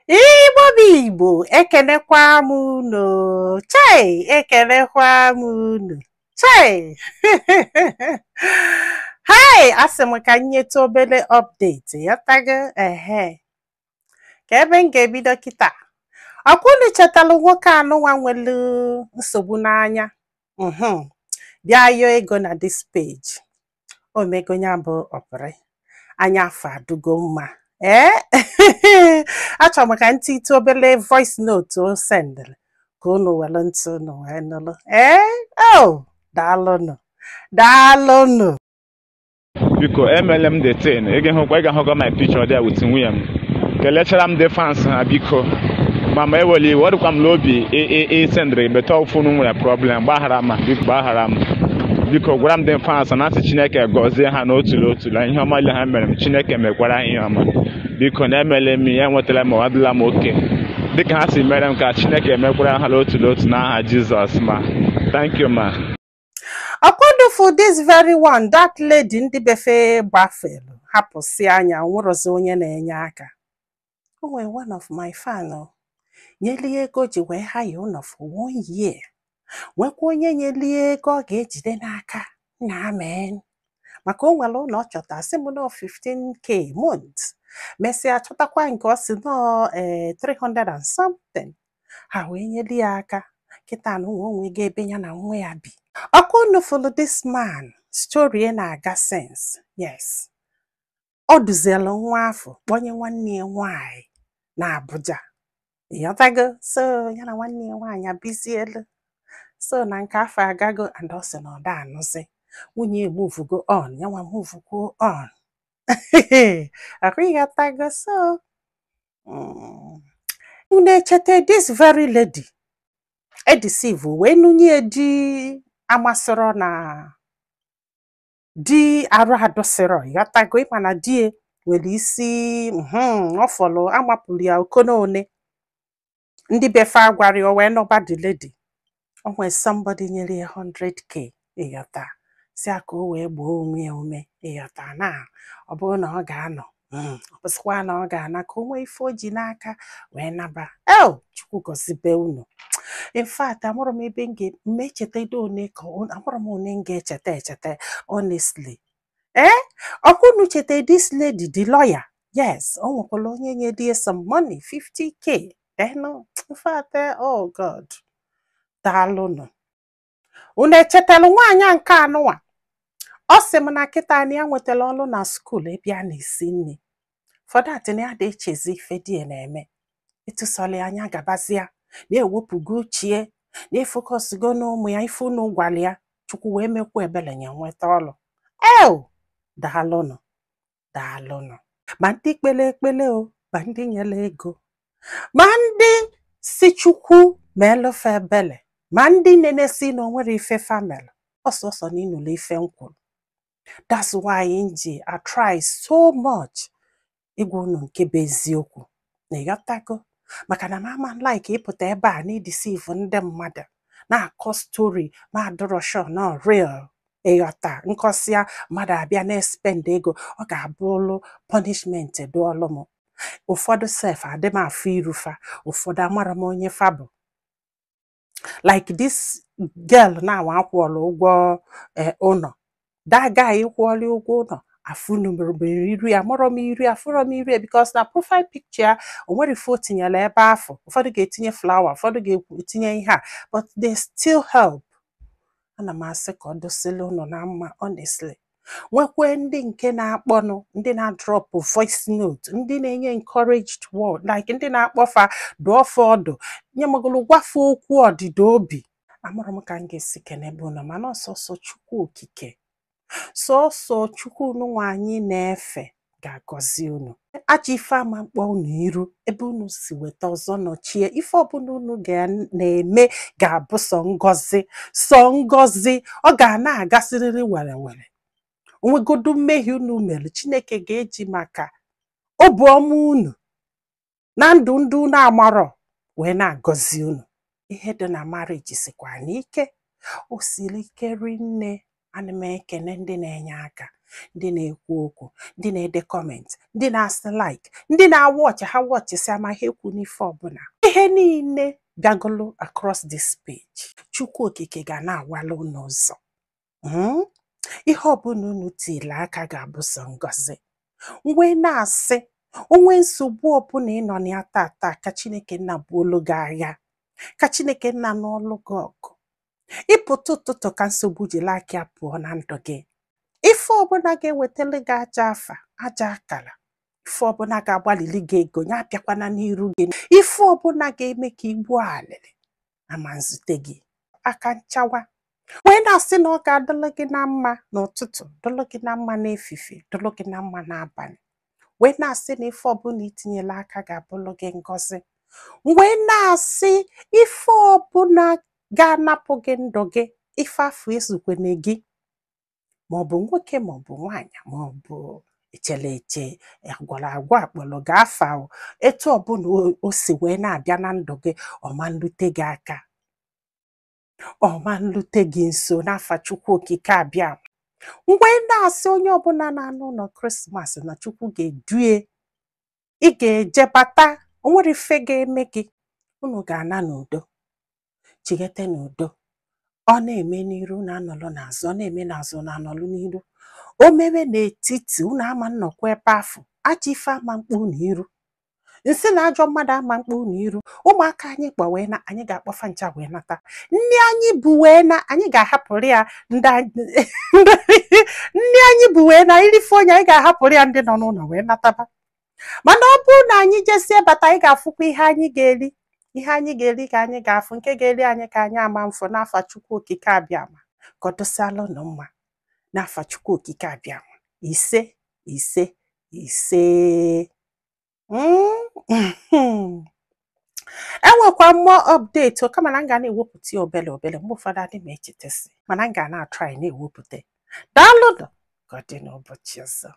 Igbo bụ Igbo, ekenekwa m unu. Chai, ekenekwa m unu. Chai. Hai, asị m ka m nyeta obere update. Yatago, ka ebe m ga-ebido kịta. Ọkwụnụ chetalụ nwoke anụnwa nwere nsogbu n'anya. Bịa yọọ ego na this page. O mego ya bụ ọpere. Anya afọ adụgo mma. Achọrọ m ka ntị ite obere voice note o sendịrị ka unu were ntị unu wee nụrụ. Daalụnụ. Daalụnụ. Biko emele m the thing. Ị ga-ahụkwa my picture there with nwunye m. Kelechara m the fans ha biko. Mama eweli iwe ọdịkwa m n'obi sendịrị beta ụfụnụ nwere problem gbaghara m biko gbaghara m. Biko gwara m the fans na asị Chineke gọzie ha n'otu n'otu na ihe ọma ile ha mere m Chineke mekwara ihe ọma. Biko na emele m ya nwetara m adịla m oke dịka ha si mere m ka Chineke mekwara ha n'otu n'otu n'aha Jizọs ma. Thank you ma. According for this very one, that lady ndị befe gbafelu hapụsị anya nwerozi onye na-enye aka. O nwere one of my fan nyeli ego ji wee hire ụlọ for 1 year. Nwekwa onye nyeli ego ọ ga-ejide n'aka na amen. Maka o nwere ụlọ ọ chọta sị m nọ 15k month. Mesịa chọtakwa nke ọ sị nọ 300 and something. Ha wee nyeli ya aka. Kịta na onwe ga ebe ya na nwa ya bi. Ọkụ follow this man story na-aga sense. Yes. Ọ duzelu nwa afọ kpọnye nwanne ya nwanyị na Abuja. Yotago, so ya na nwanne ya nwanyị abizielu. So na nke afọ agago and ọ sị na ọ da anụzi. Nwunye move go on, ya nwa move go on. Yotago, so unu echete this very lady edeceive wee nunye di amasịrọ na di arụ adọsịrọ. Yotago ịma na die nwere isi ọ fọlọ amapụrụ ya okonone. Ndị befe agwara ya wee nọba the lady. O nwere somebody nyere ya 100k. Ịghọta si aka o wee gboo onwe ya ume. Ịghọta na ọ bụrụ na ọ ga-anọ ọ bụsịkwa na ọ ga-ana ka o nwee ife o ji n'aka wee naba. Chukwu gọzibe unu. In fact, amụrụ m ebe m echeta edo one ka amụrụ m one m ga-echeta honestly. Ọkwụnụ cheta this lady the lawyer. Yes, o nwekwara onye nyedie some money 50k. In fact, oh God. Daalụnụ. Unu echetala nwaanyị nke anụwa. Ọ sị m na kịta na ya nwetara ọrụ na school ebe a na-esi nri. For that na ya dị echezi ife die na-eme. Ịtụsọla anya gabazia na-ewepụgo ochie na-efokọsgo n'ụmụ ya ife unu gwara ya Chukwu wee mekwa ebele nye nweta ọrụ. Daalụnụ. Daalụnụ. Ma ndị kpele ekpele ma ndị nyere ego. Ma ndị si Chukwu meelufe ebele. Ma ndị nenesi na onwere ife family. Ọsọsọ n'inụlọ ife nkwuru. That's why I try so much ịgwa unu nke bụ eziokwu. Na ịghọtago? Maka na mama like ịpụta ebe a na-edeceive ndị mmadụ. Na-akọ story ma adọrọ show no real. Ịghọta nkọsịa mmadụ abịa na-spend ego ọ ga-abụrụ punishment dụọlụ m. Ụfọdụ sef adị m afọ irufa. Ụfọdụ amara m onye fabụ. Like this girl now akwụọla ụgwọ ụlọ. That guy ịkwụọla ụgwọ ụlọ. Afụ numero iri amụrụ m iri afụrọ m iri because na profile picture o nwere ife o tinyela ebe afọ. Ụfọdụ ga-etinye flower, ụfọdụ ga-etinye ihe a, but they still help. Ana m asị ka ọ dosele ụnụ na mma honestly. Nwekwe ndị nke na-akpọnụ, ndị na-drop voice note, ndị na-enye encouraged word, like ndị na-akpọfa dụọfa ọdụ, nye magolo gwafe okwu ọdịda obi. Amụrụ m ka m ga-esi kenebe ụnụ mana ọsọsọ Chukwu okike. Sọsọ Chukwu unu nwanyị na-efe ga-agọzi unu. Ajọ ife ama mkpọ unu iru ebe unu si weta ọzọ nọchie ife ọbụla unu na-eme ga-abụ sọ ngọzi. Sọ ngọzi ọ ga na-agasịrịrị were were. Onwegodu mmehie unu mere Chineke ga-eji maka obiọma unu na ndụ ndị unu amarọ wee na-agọzi unu. Ihe dị na marriage sikwa n'ike. O siri ike rinne. Ana m ekene ndị na-enye aka. ndị na-ekwu okwu, ndị na-ede comment, ndị na-asị like, ndị na-awọchị ha wọchịsị amaghị ekwu n'ife ọbụla. Ihe niile bịagolo across this page. Chukwu okike ga na-awala unu ụzọ. Ihe ọbụla unu tiri aka ga-abụ sọ ngọzi. Mgbe na-asị onwe nsogbu ọbụla ị nọ na tata ka Chineke nna buolu gị agha, ka Chineke nna n'ọlụ gị ọgụ. Ịpụta ụtụtụ ka nsogbu jiri aka pụọ na ndụ gị. Ife ọbụla ga-ewetara gị aja afa, aja akara. Ife ọbụla ga-agbalili gị ego ya apịakwana n'iru gị. Ife ọbụla ga-eme ka igbu alịlị ama nzute gị. Aka nchawa. Wee na-asị na ọ ga-adịrị gị na mma n'ụtụtụ, dịrị gị na mma n'efifie, dịrị gị na mma n'abalị. Wee na-asị na ife ọbụla itinyela aka ga-abụrụ gị ngọzi. Wee na-asị ife ọbụla ga-anapụ gị ndụ gị, ife afọ ezukwene gị, maọbụ nwoke maọbụ nwaanyị maọbụ echele eche agwara agwa akpọrọ gị afa, etu ọbụla o si wee na-abịa na ndụ gị, ọma nlute gị aka, ọma nlute gị nso n'afa Chukwu okike abịa. Mgbe na-asị onye ọbụla na-anụ ụlọ Krismas na Chukwu ga-edue, ị ga-eje bata, o nwere ife ga-eme gị, unu ga-ana n'udo, chighete n'udo. Ọ na-eme n'iru na anọlụ n'azụ, ọ na-eme n'azụ na anọlụ n'iru. O mewe n'etiti unu ama nnọkwa ebe afọ, ajọ ife ama mkpu n'iru. Nsị na ajọ mmadụ ama mkpu n'iru. Ụmụaka anyị kpọ wee na anyị ga-akpọfa ncha wee nata. Nne anyị bụ wee na anyị ga-ahapụrụ ya nne anyị bụ wee na irife onye anyị ga-ahapụrụ ya ndị nọ n'ụlọ wee nataba. Mana ọ bụrụ na anyị jesie bata anyị ga-afụkwa ihe anyị ga-eri. Ihe anyị ga-eri ka anyị ga-afụ, nke ga-eri anyị ka anyị ama mfụ n'afa Chukwu okike abịama. Ka ọ dụsịala unu mma n'afa Chukwu okike abịama. Ise ise ise. Enwekwa mmụọ update kama na m ga na-ewepụta obele obele mgbe ụfọdụ adị m echetasi, mana m ga na-atry na-ewepụta. Daalụ ka ọ dị n'ụbọchị ọzọ.